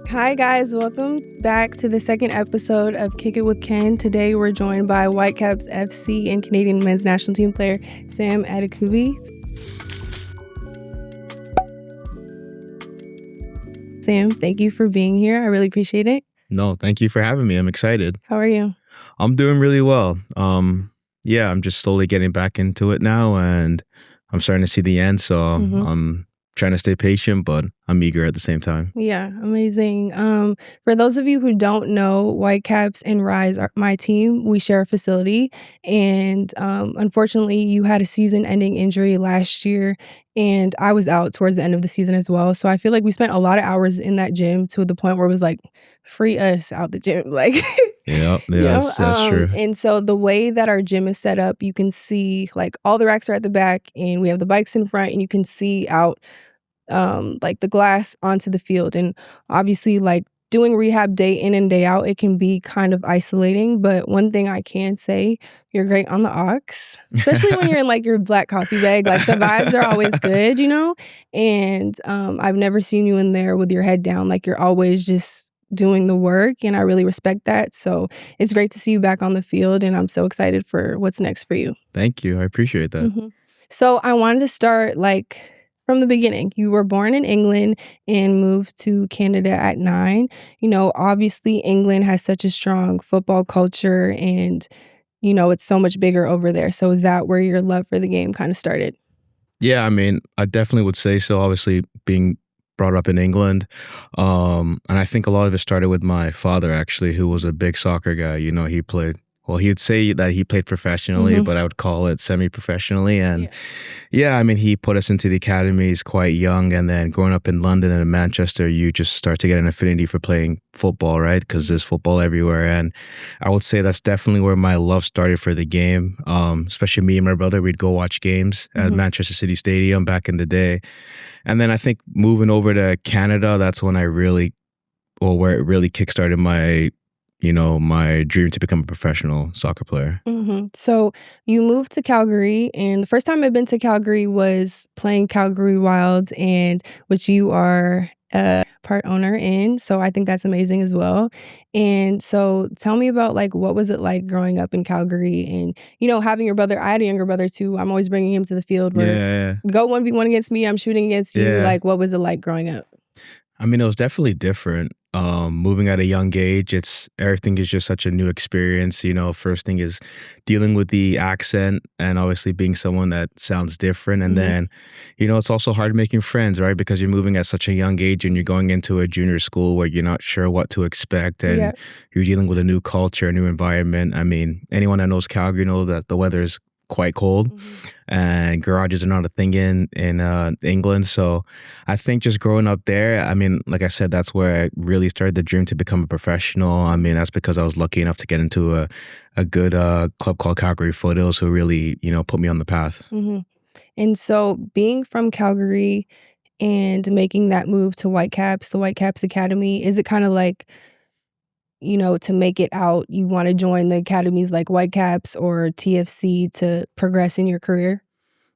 Hi guys, welcome back to the second episode of Kick It with Ken. Today we're joined by Whitecaps FC and Canadian men's national team player Sam Adekugbe. Sam, thank you for being here. I really appreciate it. No, thank you for having me. I'm excited. How are you? I'm doing really well. I'm just slowly getting back into it now, and I'm starting to see the end. So I'm trying to stay patient, but I'm eager at the same time. Yeah, amazing. For those of you who don't know, Whitecaps and Rise are my team. We share a facility, and unfortunately, you had a season-ending injury last year, and I was out towards the end of the season as well. So I feel like we spent a lot of hours in that gym to the point where it was like, free us out the gym, like. Yeah, that's true. And so the way that our gym is set up, you can see like all the racks are at the back, and we have the bikes in front, and you can see out like the glass onto the field. And obviously, like doing rehab day in and day out, it can be kind of isolating. But one thing I can say, you're great on the aux, especially when you're in like your black coffee bag. Like the vibes are always good, you know? And I've never seen you in there with your head down. Like you're always just doing the work, and I really respect that. So it's great to see you back on the field, and I'm so excited for what's next for you. Thank you. I appreciate that. So I wanted to start like from the beginning. You were born in England and moved to Canada at 9. You know, obviously England has such a strong football culture, and you know, it's so much bigger over there. So is that where your love for the game kind of started? Yeah, I mean, I definitely would say so. Obviously, being brought up in England. And I think a lot of it started with my father, actually, who was a big soccer guy. You know, he'd say that he played professionally, but I would call it semi-professionally. And I mean, he put us into the academies quite young. And then growing up in London and in Manchester, you just start to get an affinity for playing football, right? Because there's football everywhere. And I would say that's definitely where my love started for the game. Especially me and my brother, we'd go watch games at Manchester City Stadium back in the day. And then I think moving over to Canada, that's when where it really kickstarted my dream to become a professional soccer player. So you moved to Calgary, and the first time I've been to Calgary was playing Calgary Wilds, and which you are a part owner in. So I think that's amazing as well. And so tell me about like, what was it like growing up in Calgary, and, you know, having your brother. I had a younger brother too. I'm always bringing him to the field where go 1v1 against me, I'm shooting against you. Like, what was it like growing up? I mean, it was definitely different. Moving at a young age, everything is just such a new experience. You know, first thing is dealing with the accent and obviously being someone that sounds different. And then, you know, it's also hard making friends, right? Because you're moving at such a young age and you're going into a junior school where you're not sure what to expect, and you're dealing with a new culture, a new environment. I mean, anyone that knows Calgary knows that the weather is quite cold, and garages are not a thing in England. So I think just growing up there, I mean, like I said, that's where I really started the dream to become a professional. I mean, that's because I was lucky enough to get into a good club called Calgary Foothills, who really, you know, put me on the path. And so being from Calgary and making that move to Whitecaps, the Whitecaps Academy, is it kind of like, you know, to make it out, you want to join the academies like Whitecaps or TFC to progress in your career?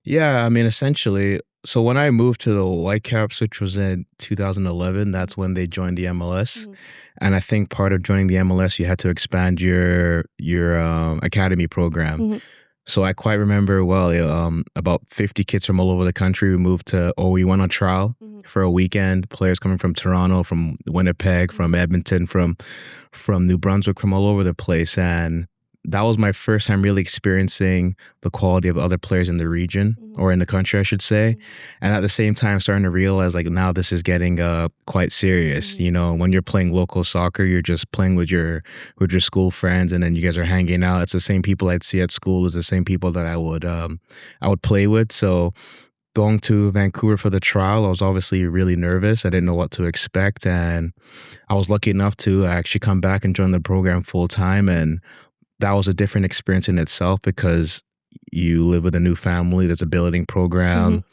Yeah, I mean, essentially. So when I moved to the Whitecaps, which was in 2011, that's when they joined the MLS. And I think part of joining the MLS, you had to expand your academy program. So I quite remember about 50 kids from all over the country. We went on trial for a weekend. Players coming from Toronto, from Winnipeg, from Edmonton, from New Brunswick, from all over the place. And that was my first time really experiencing the quality of other players in the region, or in the country, I should say. And at the same time, starting to realize like now this is getting quite serious. You know, when you're playing local soccer, you're just playing with your school friends, and then you guys are hanging out. It's the same people I'd see at school as the same people that I would play with. So going to Vancouver for the trial, I was obviously really nervous. I didn't know what to expect, and I was lucky enough to actually come back and join the program full time. And that was a different experience in itself, because you live with a new family. There's a building program.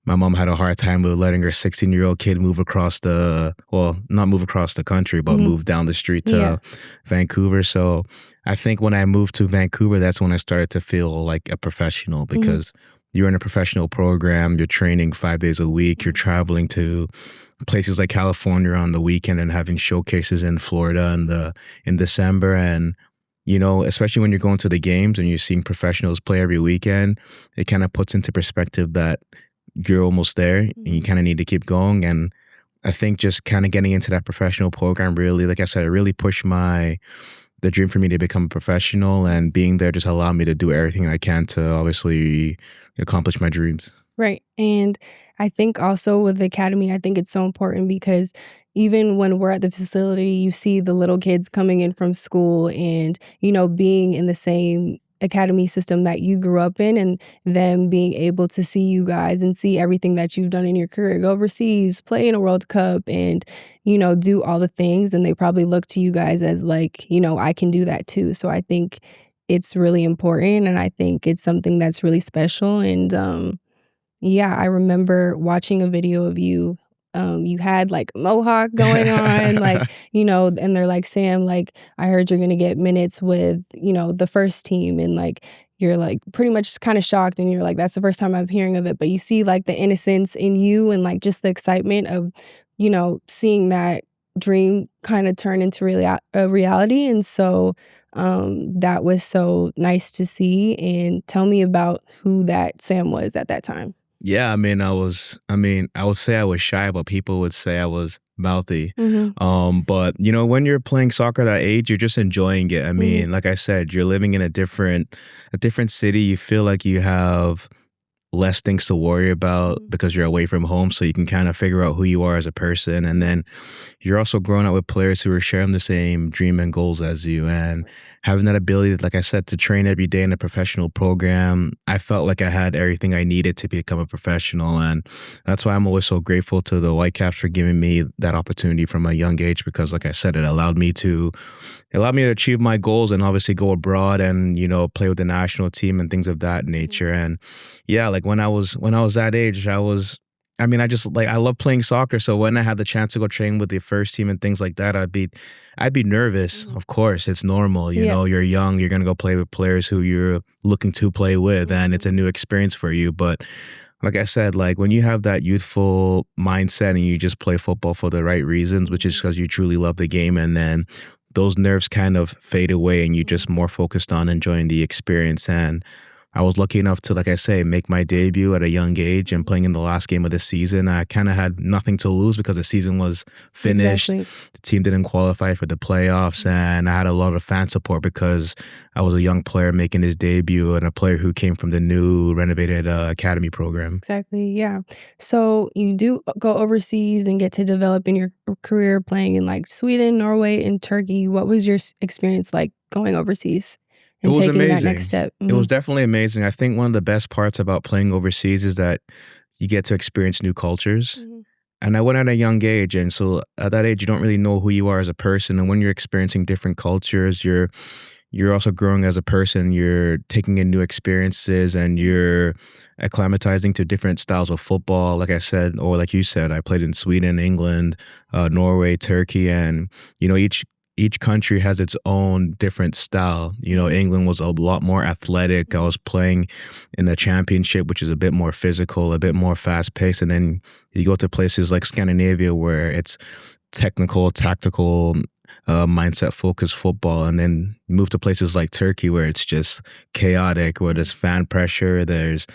My mom had a hard time with letting her 16-year-old kid move across not move across the country, but move down the street to Vancouver. So I think when I moved to Vancouver, that's when I started to feel like a professional, because you're in a professional program, you're training 5 days a week, you're traveling to places like California on the weekend and having showcases in Florida in December. And especially when you're going to the games and you're seeing professionals play every weekend, it kind of puts into perspective that you're almost there and you kind of need to keep going. And I think just kind of getting into that professional program really, like I said, it really pushed the dream for me to become a professional, and being there just allowed me to do everything I can to obviously accomplish my dreams. Right. And I think also with the academy, I think it's so important because even when we're at the facility, you see the little kids coming in from school and, being in the same academy system that you grew up in, and them being able to see you guys and see everything that you've done in your career, go overseas, play in a World Cup, and, do all the things. And they probably look to you guys as like, I can do that too. So I think it's really important. And I think it's something that's really special. And, yeah, I remember watching a video of you. You had like a mohawk going on, like, and they're like, Sam, like, I heard you're gonna get minutes with, the first team. And like, you're like pretty much kind of shocked. And you're like, that's the first time I'm hearing of it. But you see like the innocence in you and like just the excitement of, seeing that dream kind of turn into a reality. And so that was so nice to see. And tell me about who that Sam was at that time. Yeah, I would say I was shy, but people would say I was mouthy. But when you're playing soccer that age, you're just enjoying it. I mean, like I said, you're living in a different city. You feel like you have less things to worry about because you're away from home, so you can kind of figure out who you are as a person. And then you're also growing up with players who are sharing the same dream and goals as you, and having that ability, like I said, to train every day in a professional program. I felt like I had everything I needed to become a professional, and that's why I'm always so grateful to the Whitecaps for giving me that opportunity from a young age, because like I said, it allowed me to achieve my goals and obviously go abroad and play with the national team and things of that nature. And yeah, like when I was that age, I love playing soccer. So when I had the chance to go train with the first team and things like that, I'd be nervous. Of course, it's normal. You know, you're young, you're gonna go play with players who you're looking to play with, and it's a new experience for you. But like I said, like when you have that youthful mindset and you just play football for the right reasons, which is because you truly love the game, and then those nerves kind of fade away and you're just more focused on enjoying the experience. And I was lucky enough to, like I say, make my debut at a young age and playing in the last game of the season. I kind of had nothing to lose because the season was finished. Exactly. The team didn't qualify for the playoffs, and I had a lot of fan support because I was a young player making his debut and a player who came from the new renovated academy program. Exactly. Yeah. So you do go overseas and get to develop in your career playing in like Sweden, Norway, and Turkey. What was your experience like going overseas and It was taking that amazing. next step? It was definitely amazing. I think one of the best parts about playing overseas is that you get to experience new cultures. And I went at a young age, and so at that age, you don't really know who you are as a person. And when you're experiencing different cultures, you're also growing as a person. You're taking in new experiences, and you're acclimatizing to different styles of football. Like I said, or like you said, I played in Sweden, England, Norway, Turkey, and each country has its own different style. England was a lot more athletic. I was playing in the championship, which is a bit more physical, a bit more fast paced. And then you go to places like Scandinavia where it's technical, tactical, mindset focused football. And then move to places like Turkey where it's just chaotic, where there's fan pressure, there's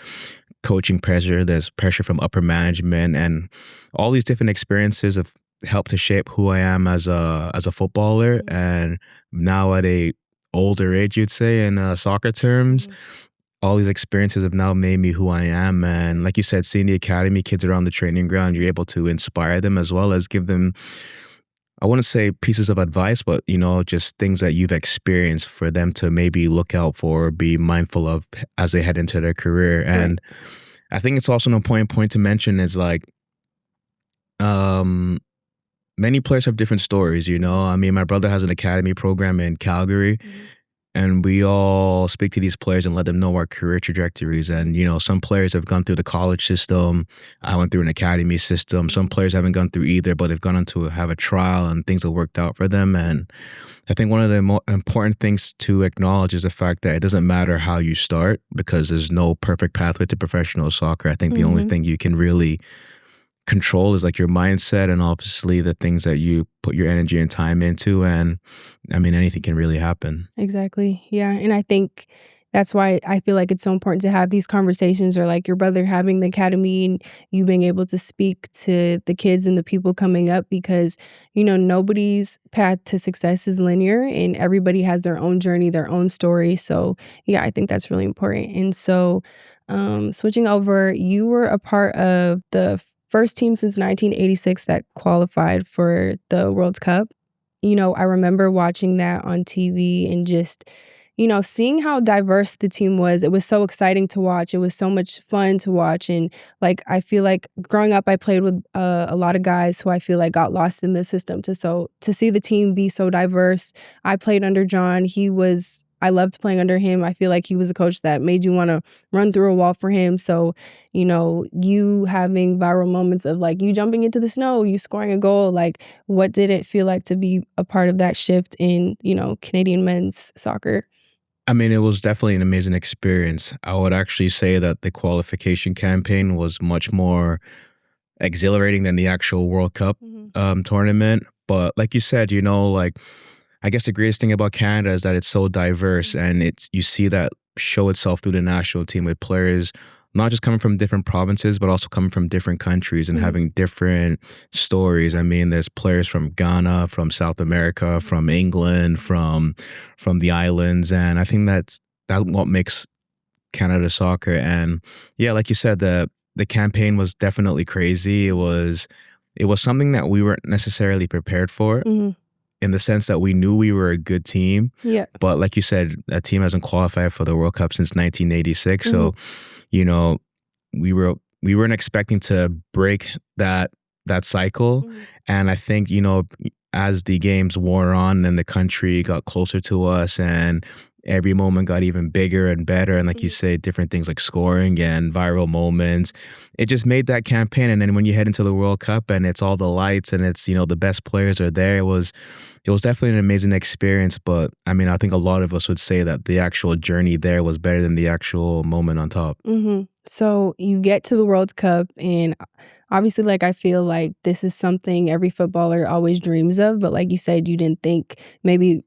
coaching pressure, there's pressure from upper management, and all these different experiences have helped to shape who I am as a footballer. And now at a older age, you'd say, in soccer terms, all these experiences have now made me who I am. And like you said, seeing the academy kids around the training ground, you're able to inspire them as well as give them, I wouldn't say pieces of advice, but just things that you've experienced for them to maybe look out for or be mindful of as they head into their career. And I think it's also an important point to mention is like, many players have different stories, I mean, my brother has an academy program in Calgary, and we all speak to these players and let them know our career trajectories. And, some players have gone through the college system. I went through an academy system. Some players haven't gone through either, but they've gone on to have a trial and things have worked out for them. And I think one of the more important things to acknowledge is the fact that it doesn't matter how you start, because there's no perfect pathway to professional soccer. I think the only thing you can really control is like your mindset and obviously the things that you put your energy and time into. And I mean, anything can really happen. Exactly. Yeah. And I think that's why I feel like it's so important to have these conversations, or like your brother having the academy and you being able to speak to the kids and the people coming up, because, nobody's path to success is linear and everybody has their own journey, their own story. So, yeah, I think that's really important. And so, switching over, you were a part of the first team since 1986 that qualified for the World Cup. I remember watching that on TV and just, seeing how diverse the team was. It was so exciting to watch. It was so much fun to watch. And like, I feel like growing up, I played with a lot of guys who I feel like got lost in the system. To see the team be so diverse. I played under John. I loved playing under him. I feel like he was a coach that made you want to run through a wall for him. So, you having viral moments of like you jumping into the snow, you scoring a goal, like what did it feel like to be a part of that shift in, Canadian men's soccer? I mean, it was definitely an amazing experience. I would actually say that the qualification campaign was much more exhilarating than the actual World Cup Mhm. tournament. But like you said, like I guess the greatest thing about Canada is that it's so diverse, and you see that show itself through the national team with players not just coming from different provinces, but also coming from different countries and Mhm. having different stories. I mean, there's players from Ghana, from South America, from England, from the islands, and I think that's what makes Canada soccer. And yeah, like you said, the campaign was definitely crazy. It was something that we weren't necessarily prepared for, Mhm. in the sense that we knew we were a good team. Yeah. But like you said, that team hasn't qualified for the World Cup since 1986. Mhm. So, you know, we weren't expecting to break that cycle. Mhm. And I think, as the games wore on and the country got closer to us and every moment got even bigger and better, and like you Mhm. say, different things like scoring and viral moments, it just made that campaign. And then when you head into the World Cup and it's all the lights and it's, the best players are there, it was definitely an amazing experience. But I mean, I think a lot of us would say that the actual journey there was better than the actual moment on top. So you get to the World Cup, and obviously, like, I feel like this is something every footballer always dreams of. But like you said, you didn't think maybe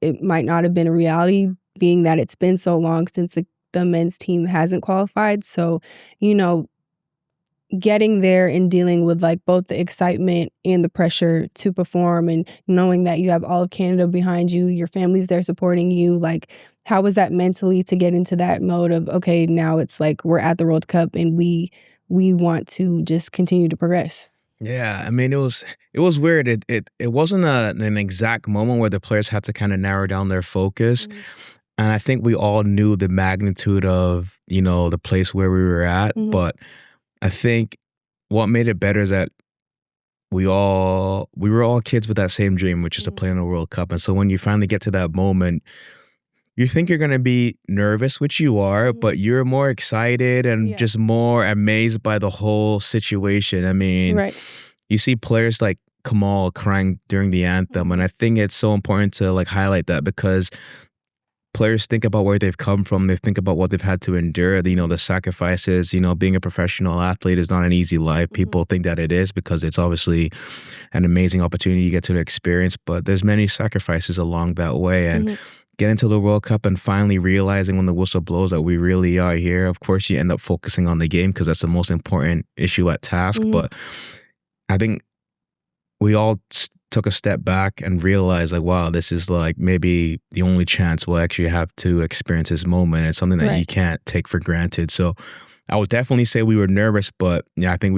it might not have been a reality, being that it's been so long since the men's team hasn't qualified. So, you know, getting there and dealing with like both the excitement and the pressure to perform, and knowing that you have all of Canada behind you, your family's there supporting you, like how was that mentally to get into that mode of, okay, now it's like we're at the World Cup and we want to just continue to progress. Yeah, I mean, it was weird. It wasn't an exact moment where the players had to kind of narrow down their focus, Mhm. and I think we all knew the magnitude of the place where we were at. Mhm. But I think what made it better is that we were all kids with that same dream, which is to Mhm. play in a World Cup. And so when you finally get to that moment, you think you're gonna be nervous, which you are, Mhm. but you're more excited and Yeah. just more amazed by the whole situation. I mean, Right. you see players like Kamal crying during the anthem, and Mhm. I think it's so important to like highlight that, because players think about where they've come from, they think about what they've had to endure, the sacrifices. Being a professional athlete is not an easy life. Mhm. People think that it is because it's obviously an amazing opportunity you get to experience, but there's many sacrifices along that way. And Mhm. getting to the World Cup and finally realizing when the whistle blows that we really are here. Of course, you end up focusing on the game because that's the most important issue at task. Mhm. But I think we all took a step back and realized, like, wow, this is like maybe the only chance we'll actually have to experience this moment. It's something that you Right. can't take for granted. So I would definitely say we were nervous, but yeah, I think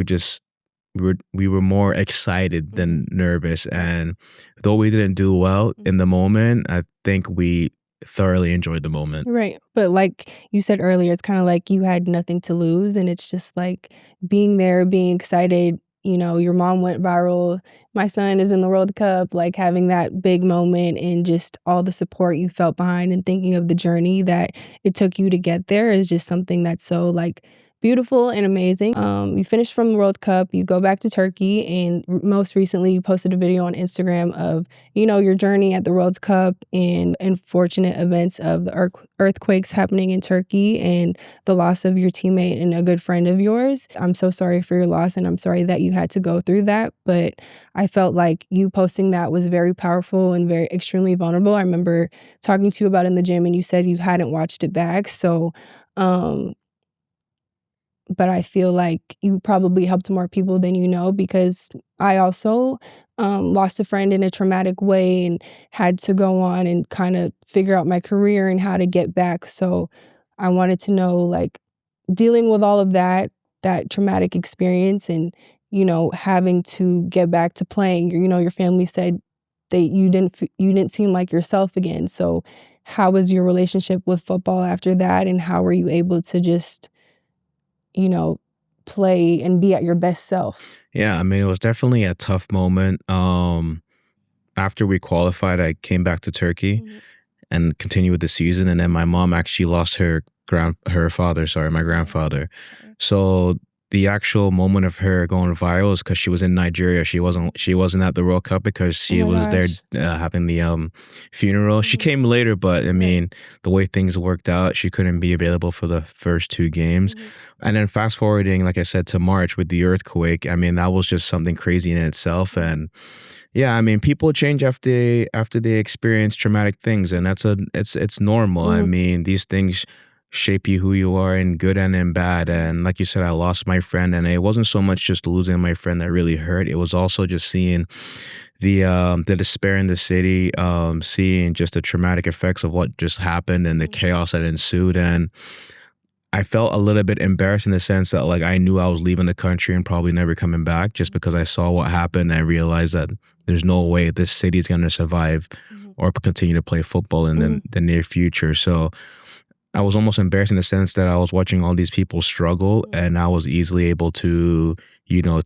we were more excited Mhm. than nervous. Right. And though we didn't do well in Mhm. the moment, I think we thoroughly enjoyed the moment. Right. But like you said earlier, it's kind of like you had nothing to lose. And it's just like being there, being excited. Your mom went viral. My son is in the World Cup, like having that big moment and just all the support you felt behind, and thinking of the journey that it took you to get there is just something that's so like beautiful and amazing. You finished from the World Cup, you go back to Turkey, and most recently you posted a video on Instagram of, your journey at the World Cup and unfortunate events of the earthquakes happening in Turkey and the loss of your teammate and a good friend of yours. I'm so sorry for your loss, and I'm sorry that you had to go through that, but I felt like you posting that was very powerful and very extremely vulnerable. I remember talking to you about it in the gym, and you said you hadn't watched it back, so but I feel like you probably helped more people than you know, because I also lost a friend in a traumatic way and had to go on and kind of figure out my career and how to get back. So I wanted to know, like, dealing with all of that traumatic experience and, having to get back to playing. Your family said that you didn't seem like yourself again. So how was your relationship with football after that, and how were you able to just play and be at your best self? Yeah, I mean, it was definitely a tough moment. After we qualified, I came back to Turkey and continued with the season, and then my mom actually lost my grandfather. So the actual moment of her going viral is because she was in Nigeria. She wasn't at the World Cup because she was there having the funeral. She came later, but I mean, the way things worked out, she couldn't be available for the first 2 games. And then fast forwarding, like I said, to March with the earthquake, I mean, that was just something crazy in itself. And yeah, I mean, people change after they experience traumatic things, and it's normal. I mean, these things shape you who you are in good and in bad. And like you said, I lost my friend, and it wasn't so much just losing my friend that really hurt. It was also just seeing the despair in the city, seeing just the traumatic effects of what just happened and the chaos that ensued. And I felt a little bit embarrassed in the sense that, like, I knew I was leaving the country and probably never coming back, just because I saw what happened. And I realized that there's no way this city is going to survive or continue to play football in the near future. So I was almost embarrassed in the sense that I was watching all these people struggle, and I was easily able to,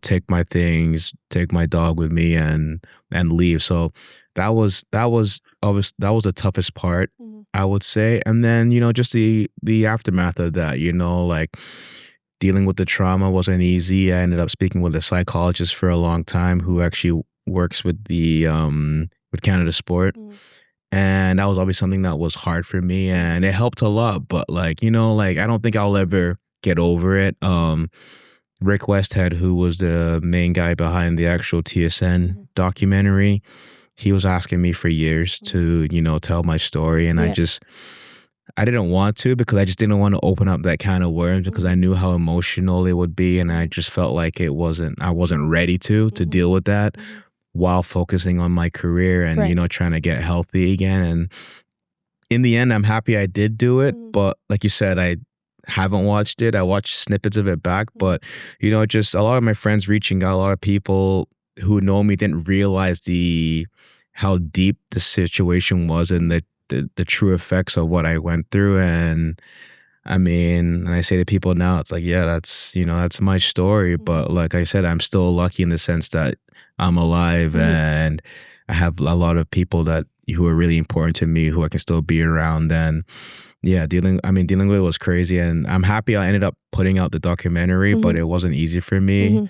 take my things, take my dog with me, and leave. So that was the toughest part, I would say. And then, just the aftermath of that, like, dealing with the trauma wasn't easy. I ended up speaking with a psychologist for a long time who actually works with with Canada Sport. And that was always something that was hard for me, and it helped a lot. But I don't think I'll ever get over it. Rick Westhead, who was the main guy behind the actual TSN documentary, he was asking me for years to, tell my story. And I didn't want to, because I just didn't want to open up that kind of worms, because I knew how emotional it would be. And I just felt like I wasn't ready to deal with that while focusing on my career and, trying to get healthy again. And in the end, I'm happy I did do it. But like you said, I haven't watched it. I watched snippets of it back. But, just a lot of my friends reaching out, a lot of people who know me didn't realize how deep the situation was and the true effects of what I went through. And I mean, and I say to people now, it's like, yeah, that's my story. But like I said, I'm still lucky in the sense that I'm alive and I have a lot of people who are really important to me who I can still be around. And yeah, dealing with it was crazy. And I'm happy I ended up putting out the documentary, but it wasn't easy for me.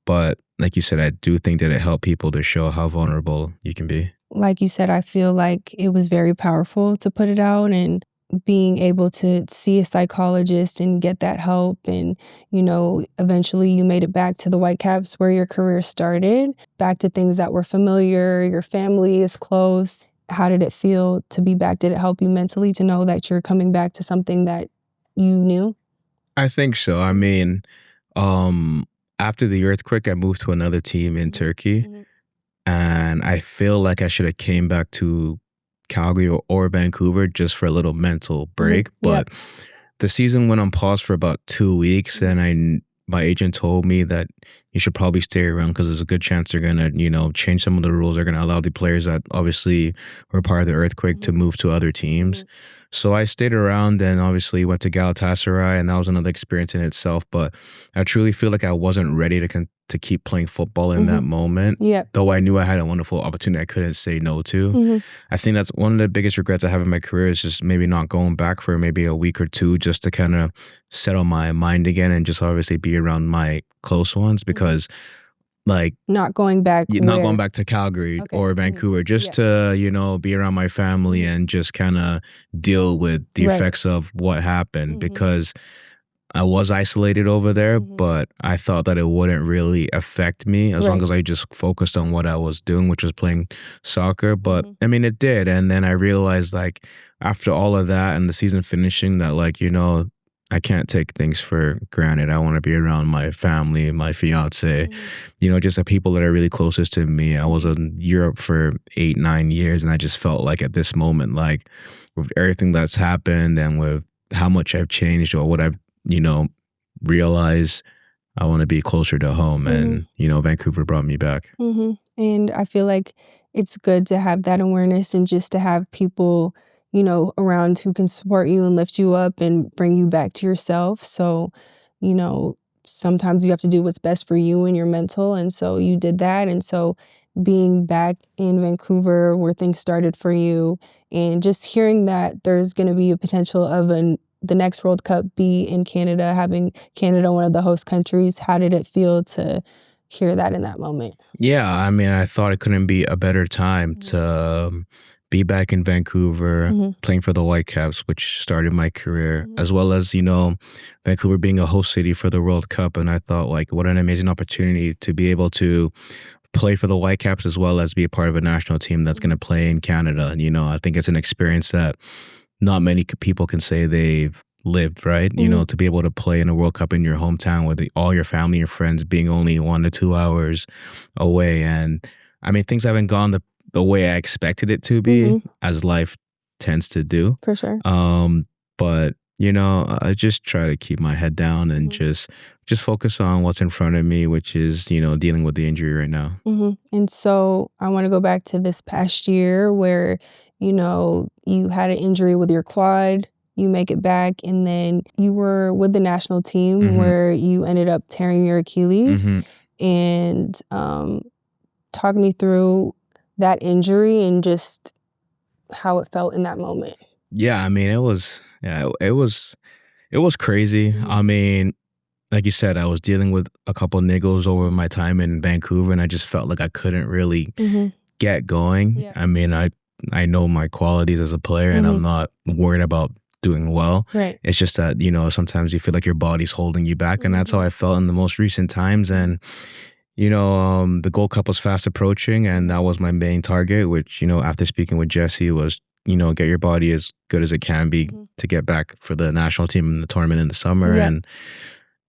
But like you said, I do think that it helped people to show how vulnerable you can be. Like you said, I feel like it was very powerful to put it out, and being able to see a psychologist and get that help. And, eventually you made it back to the Whitecaps where your career started, back to things that were familiar. Your family is close. How did it feel to be back? Did it help you mentally to know that you're coming back to something that you knew? I think so. I mean, after the earthquake, I moved to another team in Turkey, and I feel like I should have came back to Calgary or Vancouver just for a little mental break. But the season went on pause for about 2 weeks, and my agent told me that you should probably stay around because there's a good chance they're going to, change some of the rules. They're going to allow the players that obviously were part of the earthquake to move to other teams. So I stayed around and obviously went to Galatasaray, and that was another experience in itself. But I truly feel like I wasn't ready to keep playing football in that moment. Yep. Though I knew I had a wonderful opportunity I couldn't say no to. I think that's one of the biggest regrets I have in my career is just maybe not going back for maybe a week or two just to kind of settle my mind again and just obviously be around my close ones because like not going back to Calgary or Vancouver just to, you know, be around my family and just kind of deal with the effects of what happened because I was isolated over there, but I thought that it wouldn't really affect me as long as I just focused on what I was doing, which was playing soccer. But I mean, it did. And then I realized like after all of that and the season finishing that like, you know, I can't take things for granted. I want to be around my family, my fiance, you know, just the people that are really closest to me. I was in Europe for 8-9 years and I just felt like at this moment, like with everything that's happened and with how much I've changed or what I've, you know, realized, I want to be closer to home. And, you know, Vancouver brought me back. And I feel like it's good to have that awareness and just to have people, you know, around who can support you and lift you up and bring you back to yourself. So, you know, sometimes you have to do what's best for you and your mental. And so you did that. And so being back in Vancouver where things started for you and just hearing that there's going to be a potential of the next World Cup be in Canada, having Canada one of the host countries, how did it feel to hear that in that moment? Yeah, I mean, I thought it couldn't be a better time to be back in Vancouver, playing for the Whitecaps, which started my career, as well as, you know, Vancouver being a host city for the World Cup. And I thought, like, what an amazing opportunity to be able to play for the Whitecaps as well as be a part of a national team that's going to play in Canada. And, you know, I think it's an experience that not many people can say they've lived, right? You know, to be able to play in a World Cup in your hometown with all your family and friends being only 1 to 2 hours away. And I mean, things haven't gone the way I expected it to be, as life tends to do. For sure. But, you know, I just try to keep my head down and just focus on what's in front of me, which is, you know, dealing with the injury right now. And so I want to go back to this past year where, you know, you had an injury with your quad, you make it back, and then you were with the national team where you ended up tearing your Achilles. And talk me through that injury and just how it felt in that moment. Yeah, I mean, it was crazy. I mean, like you said, I was dealing with a couple niggles over my time in Vancouver, and I just felt like I couldn't really get going. I mean, I know my qualities as a player, and I'm not worried about doing well. It's just that, you know, sometimes you feel like your body's holding you back, and that's how I felt in the most recent times. And you know, the Gold Cup was fast approaching, and that was my main target, which, you know, after speaking with Jesse was, you know, get your body as good as it can be to get back for the national team in the tournament in the summer. And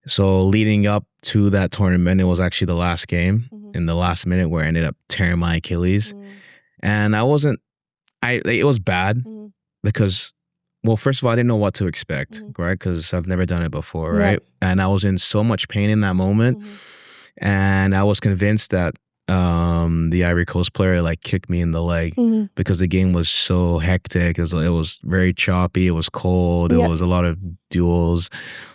so leading up to that tournament, it was actually the last game in the last minute where I ended up tearing my Achilles. And it was bad because, well, first of all, I didn't know what to expect, right? Because I've never done it before, right? And I was in so much pain in that moment. And I was convinced that the Ivory Coast player like kicked me in the leg because the game was so hectic. It was very choppy. It was cold. There was a lot of duels,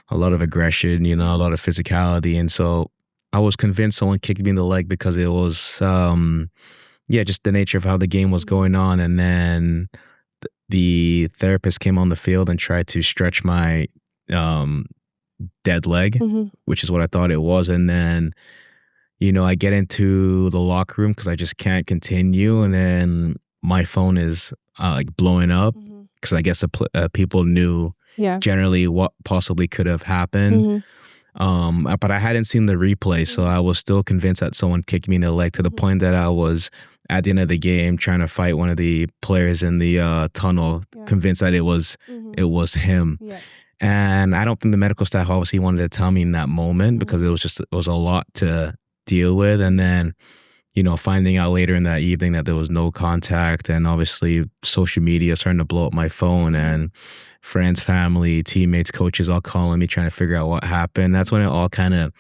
a lot of aggression, you know, a lot of physicality. And so I was convinced someone kicked me in the leg because it was, just the nature of how the game was going on. And then the therapist came on the field and tried to stretch my dead leg, which is what I thought it was. And then, you know, I get into the locker room because I just can't continue. And then my phone is like blowing up because I guess people knew generally what possibly could have happened. But I hadn't seen the replay, so I was still convinced that someone kicked me in the leg to the point that I was at the end of the game trying to fight one of the players in the tunnel, convinced that it was him. And I don't think the medical staff obviously wanted to tell me in that moment because it was a lot to deal with. And then, you know, finding out later in that evening that there was no contact, and obviously social media starting to blow up my phone, and friends, family, teammates, coaches all calling me trying to figure out what happened. That's when it all kind of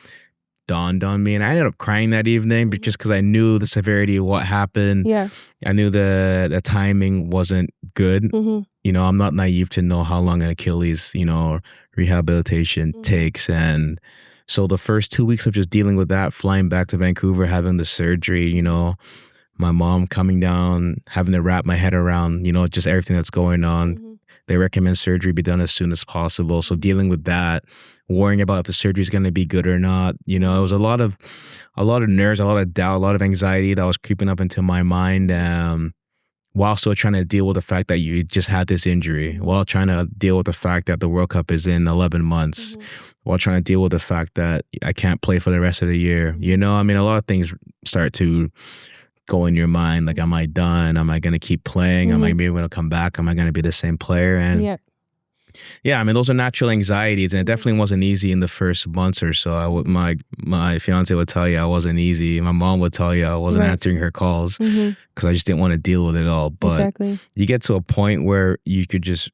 dawned on me. And I ended up crying that evening, but just because I knew the severity of what happened. I knew the timing wasn't good. You know, I'm not naive to know how long an Achilles, you know, rehabilitation takes. And So the first 2 weeks of just dealing with that, flying back to Vancouver, having the surgery, my mom coming down, having to wrap my head around, just everything that's going on. They recommend surgery be done as soon as possible. So dealing with that, worrying about if the surgery is going to be good or not, it was a lot of nerves, a lot of doubt, a lot of anxiety that was creeping up into my mind. While still trying to deal with the fact that you just had this injury, while trying to deal with the fact that the World Cup is in 11 months, while trying to deal with the fact that I can't play for the rest of the year. A lot of things start to go in your mind. Like, am I done? Am I going to keep playing? Am I maybe going to come back? Am I going to be the same player? And yeah, those are natural anxieties, and it definitely wasn't easy in the first months or so. My fiance would tell you I wasn't easy. My mom would tell you I wasn't answering her calls because I just didn't want to deal with it all. But you get to a point where you could just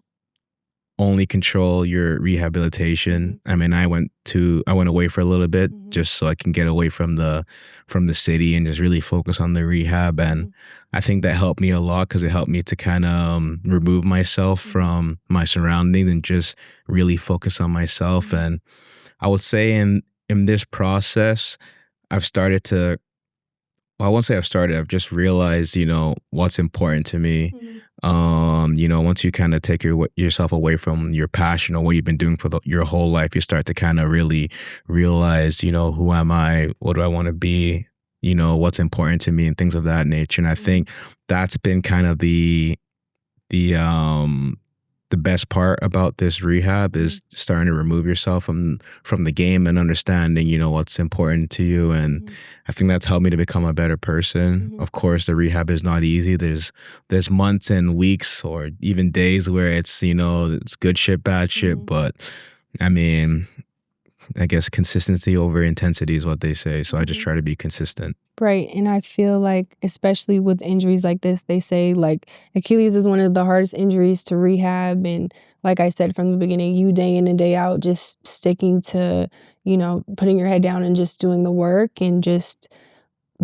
only control your rehabilitation. I went away for a little bit just so I can get away from the city and just really focus on the rehab. And I think that helped me a lot because it helped me to kind of remove myself from my surroundings and just really focus on myself. And I would say in this process, I've started to, well, I won't say I've just realized, what's important to me. Once you kind of take yourself away from your passion or what you've been doing for your whole life, you start to kind of really realize, who am I? What do I want to be? What's important to me and things of that nature. And I think that's been kind of the best part about this rehab is starting to remove yourself from the game and understanding, what's important to you. And I think that's helped me to become a better person. Of course, the rehab is not easy. There's months and weeks or even days where it's, it's good shit, bad shit. But I guess consistency over intensity is what they say. So I just try to be consistent. Right. And I feel like, especially with injuries like this, they say like Achilles is one of the hardest injuries to rehab. And like I said from the beginning, you day in and day out, just sticking to, putting your head down and just doing the work and just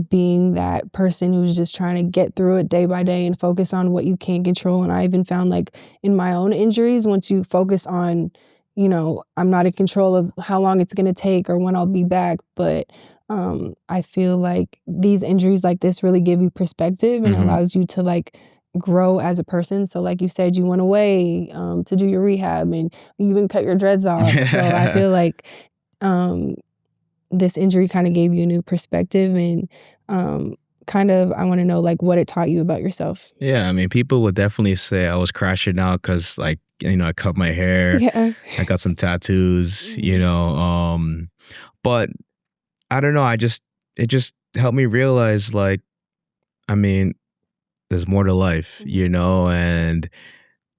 being that person who's just trying to get through it day by day and focus on what you can't control. And I even found like in my own injuries, once you focus on, I'm not in control of how long it's going to take or when I'll be back. But I feel like these injuries like this really give you perspective and allows you to like grow as a person. So like you said, you went away to do your rehab and you even cut your dreads off. So I feel like this injury kind of gave you a new perspective and I want to know like what it taught you about yourself. Yeah, people would definitely say I was crashing out because like, I cut my hair, I got some tattoos, but I don't know, it just helped me realize like, there's more to life, and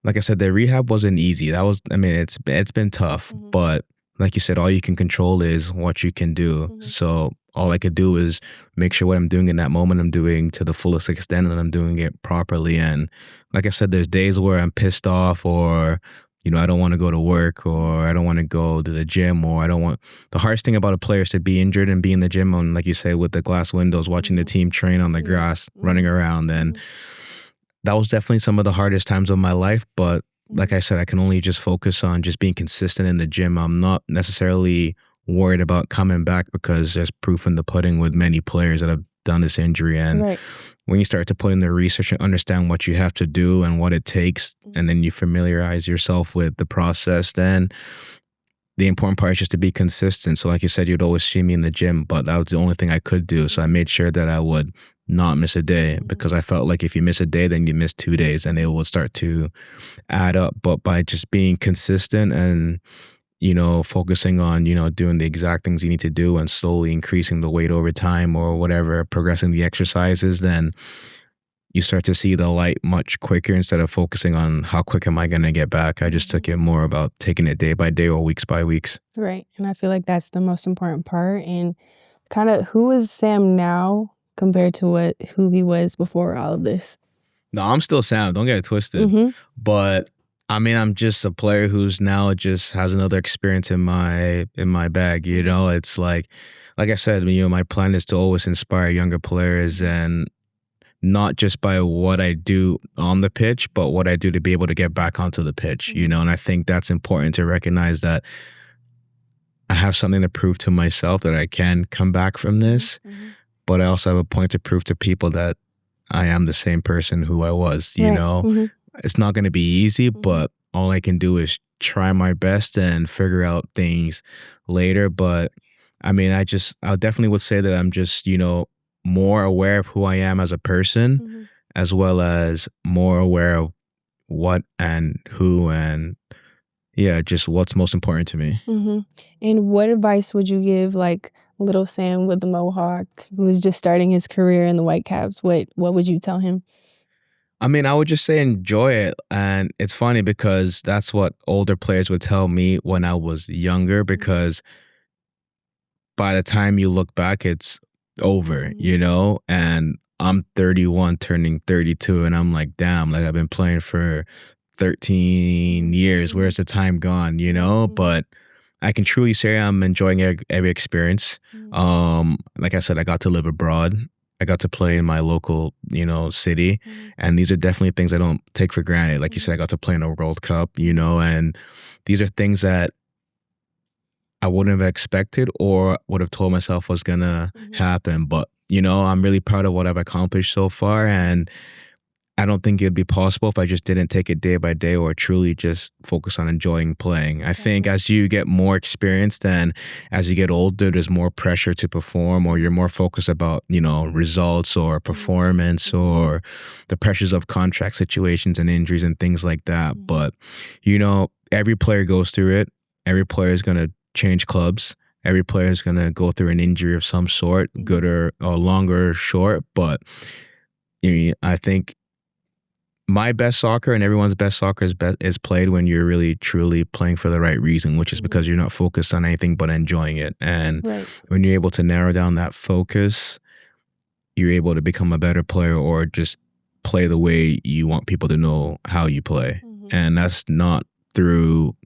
like I said, the rehab wasn't easy. That was, it's been tough, but like you said, all you can control is what you can do. So all I could do is make sure what I'm doing in that moment, I'm doing to the fullest extent and I'm doing it properly. And like I said, there's days where I'm pissed off or, I don't want to go to work or I don't want to go to the gym or the hardest thing about a player is to be injured and be in the gym on, like you say, with the glass windows, watching the team train on the grass, running around. And that was definitely some of the hardest times of my life. But like I said, I can only just focus on just being consistent in the gym. I'm not necessarily worried about coming back because there's proof in the pudding with many players that have done this injury. And when you start to put in the research and understand what you have to do and what it takes, and then you familiarize yourself with the process, then the important part is just to be consistent. So like you said, you'd always see me in the gym, but that was the only thing I could do. So I made sure that I would not miss a day because I felt like if you miss a day, then you miss 2 days and it will start to add up. But by just being consistent and focusing on, doing the exact things you need to do and slowly increasing the weight over time or whatever, progressing the exercises, then you start to see the light much quicker instead of focusing on how quick am I going to get back. I just took it more about taking it day by day or weeks by weeks. Right. And I feel like that's the most important part. And kind of who is Sam now compared to who he was before all of this? No, I'm still Sam. Don't get it twisted. But I'm just a player who's now just has another experience in my bag. It's like I said, my plan is to always inspire younger players and not just by what I do on the pitch, but what I do to be able to get back onto the pitch, And I think that's important to recognize that, I have something to prove to myself that I can come back from this, but I also have a point to prove to people that I am the same person who I was, you know? It's not going to be easy, but all I can do is try my best and figure out things later. But I mean, I definitely would say that I'm just, you know, more aware of who I am as a person, as well as more aware of what and who and yeah, just what's most important to me. And what advice would you give like little Sam with the mohawk who was just starting his career in the Whitecaps? What would you tell him? I mean, I would just say enjoy it. And it's funny because that's what older players would tell me when I was younger, because by the time you look back, it's over, you know? And I'm 31 turning 32 and I'm like, damn, like I've been playing for 13 years. Where's the time gone, you know? But I can truly say I'm enjoying every experience. Like I said, I got to live abroad. I got to play in my local, you know, city. And these are definitely things I don't take for granted. Like you said, I got to play in a World Cup, you know, and these are things that I wouldn't have expected or would have told myself was going to happen. But, you know, I'm really proud of what I've accomplished so far. And I don't think it'd be possible if I just didn't take it day by day or truly just focus on enjoying playing. I think as you get more experienced and as you get older, there's more pressure to perform, or you're more focused about, you know, results or performance or the pressures of contract situations and injuries and things like that. But, you know, every player goes through it. Every player is going to change clubs. Every player is going to go through an injury of some sort, good or longer or short. But I think my best soccer and everyone's best soccer is played when you're really truly playing for the right reason, which is because you're not focused on anything but enjoying it. And when you're able to narrow down that focus, you're able to become a better player or just play the way you want people to know how you play. And that's not through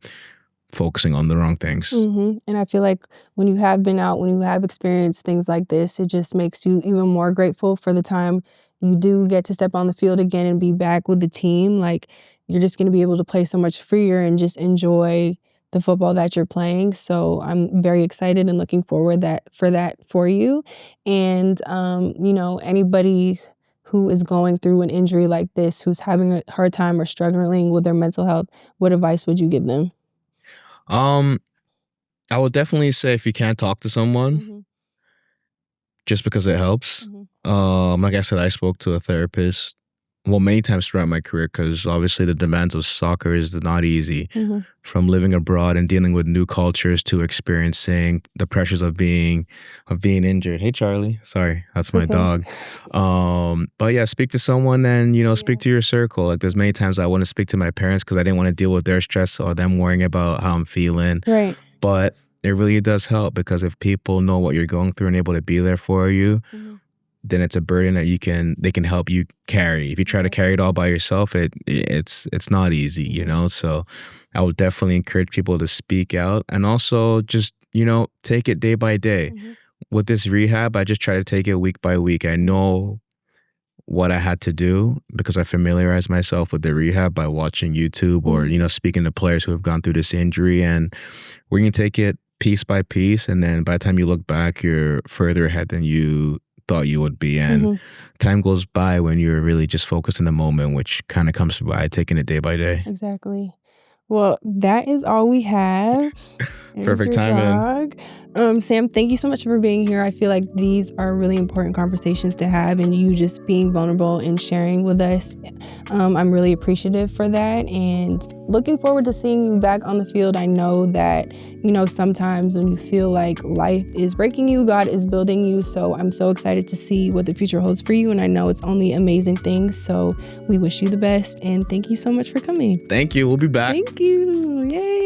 focusing on the wrong things. And I feel like when you have been out, when you have experienced things like this, it just makes you even more grateful for the time you do get to step on the field again and be back with the team. Like, you're just going to be able to play so much freer and just enjoy the football that you're playing. So I'm very excited and looking forward for you. And, you know, anybody who is going through an injury like this, who's having a hard time or struggling with their mental health, what advice would you give them? I would definitely say if you can't talk to someone, just because it helps. Like I said, I spoke to a therapist, well, many times throughout my career, because obviously the demands of soccer is not easy. From living abroad and dealing with new cultures to experiencing the pressures of being injured. Hey, Charlie. Sorry, that's my dog. But yeah, speak to someone and, you know, speak to your circle. Like, there's many times I want to speak to my parents because I didn't want to deal with their stress or them worrying about how I'm feeling. But it really does help, because if people know what you're going through and able to be there for you, then it's a burden that they can help you carry. If you try to carry it all by yourself, it's not easy, you know? So I would definitely encourage people to speak out and also just, you know, take it day by day. With this rehab, I just try to take it week by week. I know what I had to do because I familiarized myself with the rehab by watching YouTube or, you know, speaking to players who have gone through this injury, and we're going to take it piece by piece. And then by the time you look back, you're further ahead than you thought you would be. And time goes by when you're really just focused in the moment, which kind of comes by taking it day by day. Exactly. Well, that is all we have. Perfect timing. Sam, thank you so much for being here. I feel like these are really important conversations to have, and you just being vulnerable and sharing with us. I'm really appreciative for that, and looking forward to seeing you back on the field. I know that, you know, sometimes when you feel like life is breaking you, God is building you. So I'm so excited to see what the future holds for you, and I know it's only amazing things. So we wish you the best, and thank you so much for coming. Thank you. We'll be back. Thank you. Yay.